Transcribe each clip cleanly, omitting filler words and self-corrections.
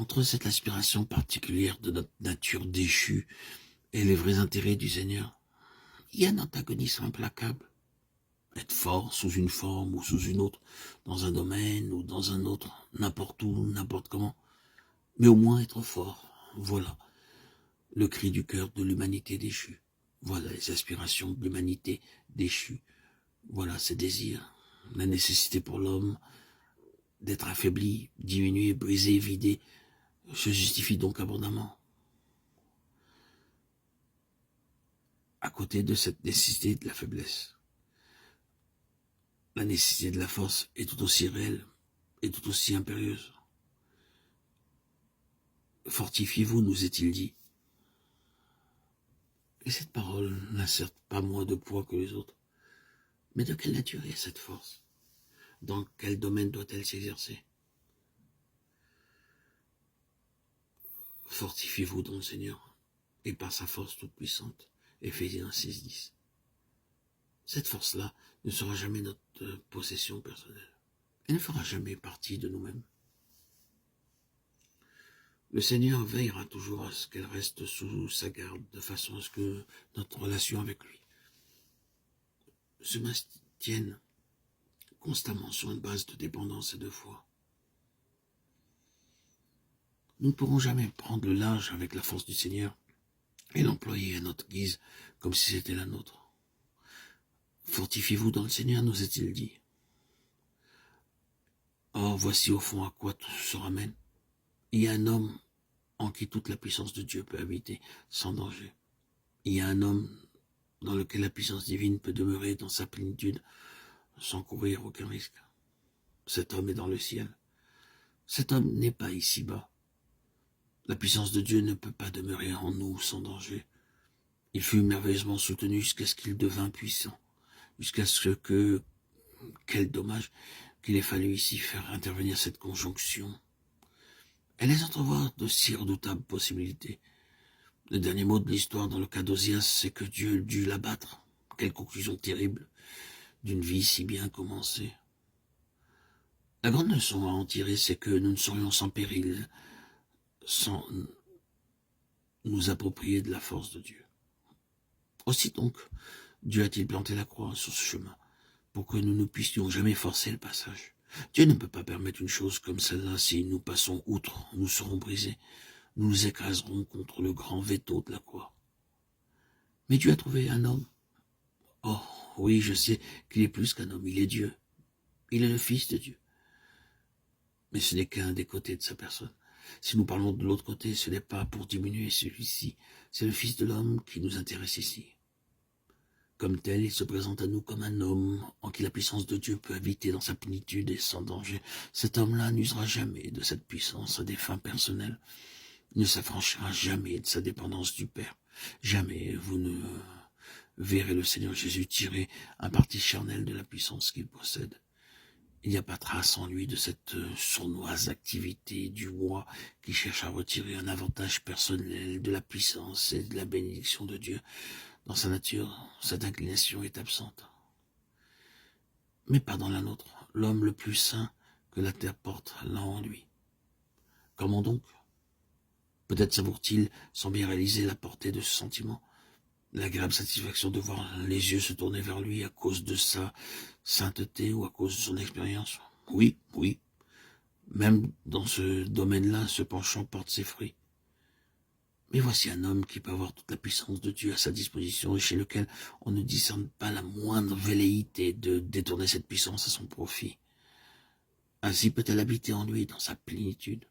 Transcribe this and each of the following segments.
Entre cette aspiration particulière de notre nature déchue et les vrais intérêts du Seigneur, il y a un antagonisme implacable. Être fort sous une forme ou sous une autre, dans un domaine ou dans un autre, n'importe où, n'importe comment, mais au moins être fort. Voilà le cri du cœur de l'humanité déchue. Voilà les aspirations de l'humanité déchue. Voilà ses désirs, la nécessité pour l'homme d'être affaibli, diminué, brisé, vidé, se justifie donc abondamment. À côté de cette nécessité de la faiblesse, la nécessité de la force est tout aussi réelle et tout aussi impérieuse. Fortifiez-vous, nous est-il dit. Et cette parole n'a certes pas moins de poids que les autres. Mais de quelle nature est cette force? Dans quel domaine doit-elle s'exercer? Fortifiez-vous dans le Seigneur, et par sa force toute puissante. Éphésiens 6:10. Cette force-là ne sera jamais notre possession personnelle. Elle ne fera jamais partie de nous-mêmes. Le Seigneur veillera toujours à ce qu'elle reste sous sa garde, de façon à ce que notre relation avec lui se maintienne constamment sur une base de dépendance et de foi. Nous ne pourrons jamais prendre le large avec la force du Seigneur et l'employer à notre guise comme si c'était la nôtre. Fortifiez-vous dans le Seigneur, nous est-il dit. Or, voici au fond à quoi tout se ramène. Il y a un homme en qui toute la puissance de Dieu peut habiter sans danger. Il y a un homme dans lequel la puissance divine peut demeurer dans sa plénitude sans courir aucun risque. Cet homme est dans le ciel. Cet homme n'est pas ici-bas. La puissance de Dieu ne peut pas demeurer en nous sans danger. Il fut merveilleusement soutenu jusqu'à ce qu'il devint puissant, jusqu'à ce que, quel dommage, qu'il ait fallu ici faire intervenir cette conjonction. Elle laisse entrevoir de si redoutables possibilités. Le dernier mot de l'histoire dans le cas d'Ozias, c'est que Dieu dut l'abattre. Quelle conclusion terrible d'une vie si bien commencée. La grande leçon à en tirer, c'est que nous ne serions sans péril, sans nous approprier de la force de Dieu. Aussi donc, Dieu a-t-il planté la croix sur ce chemin, pour que nous ne puissions jamais forcer le passage. Dieu ne peut pas permettre une chose comme celle-là. Si nous passons outre, nous serons brisés. Nous nous écraserons contre le grand veto de la croix. Mais Dieu a trouvé un homme. Oh, oui, je sais qu'il est plus qu'un homme, il est Dieu. Il est le Fils de Dieu. Mais ce n'est qu'un des côtés de sa personne. Si nous parlons de l'autre côté, ce n'est pas pour diminuer celui-ci. C'est le Fils de l'homme qui nous intéresse ici. Comme tel, il se présente à nous comme un homme en qui la puissance de Dieu peut habiter dans sa plénitude et sans danger. Cet homme-là n'usera jamais de cette puissance à des fins personnelles. Il ne s'affranchira jamais de sa dépendance du Père. Jamais vous ne verrez le Seigneur Jésus tirer un parti charnel de la puissance qu'il possède. Il n'y a pas trace en lui de cette sournoise activité du moi qui cherche à retirer un avantage personnel de la puissance et de la bénédiction de Dieu. Dans sa nature, cette inclination est absente. Mais pas dans la nôtre. L'homme le plus saint que la terre porte l'a en lui. Comment donc? Peut-être savoure-t-il sans bien réaliser la portée de ce sentiment, l'agréable satisfaction de voir les yeux se tourner vers lui à cause de sa sainteté ou à cause de son expérience. Oui, oui. Même dans ce domaine-là, ce penchant porte ses fruits. Mais voici un homme qui peut avoir toute la puissance de Dieu à sa disposition et chez lequel on ne discerne pas la moindre velléité de détourner cette puissance à son profit. Ainsi peut-elle habiter en lui dans sa plénitude.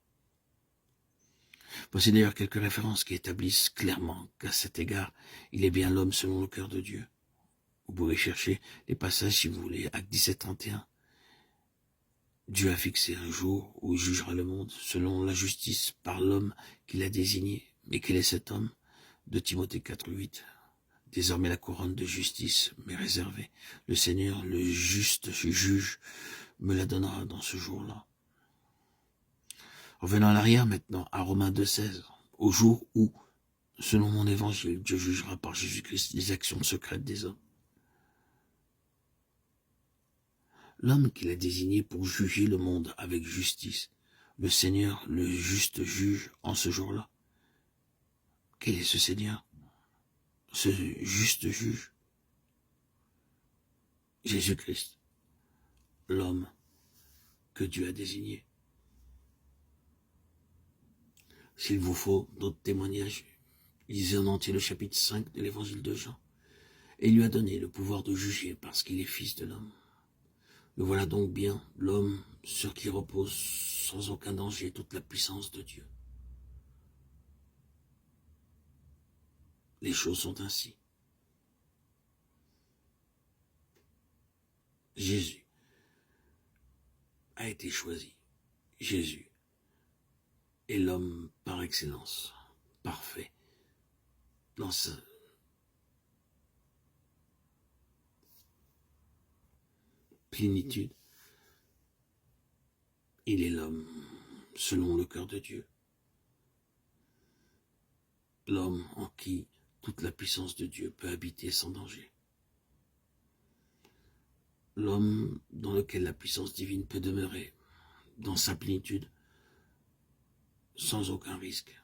Voici d'ailleurs quelques références qui établissent clairement qu'à cet égard, il est bien l'homme selon le cœur de Dieu. Vous pourrez chercher les passages si vous voulez. Acte 17:31. Dieu a fixé un jour où il jugera le monde selon la justice par l'homme qu'il a désigné. Mais quel est cet homme? De Timothée 4:8. Désormais la couronne de justice m'est réservée. Le Seigneur, le juste juge, me la donnera dans ce jour-là. Revenons en arrière maintenant, à Romains 2:16. Au jour où, selon mon évangile, Dieu jugera par Jésus-Christ les actions secrètes des hommes. L'homme qu'il a désigné pour juger le monde avec justice le Seigneur, le juste juge en ce jour-là. Quel est ce Seigneur? Ce juste juge? Jésus-Christ, l'homme que Dieu a désigné. S'il vous faut d'autres témoignages, lisez en entier le chapitre 5 de l'évangile de Jean. Et il lui a donné le pouvoir de juger parce qu'il est fils de l'homme. Le voilà donc bien, l'homme sur qui repose sans aucun danger toute la puissance de Dieu. Les choses sont ainsi. Jésus a été choisi. Jésus est l'homme par excellence, parfait, dans sa plénitude. Il est l'homme selon le cœur de Dieu. L'homme en qui toute la puissance de Dieu peut habiter sans danger. L'homme dans lequel la puissance divine peut demeurer dans sa plénitude sans aucun risque.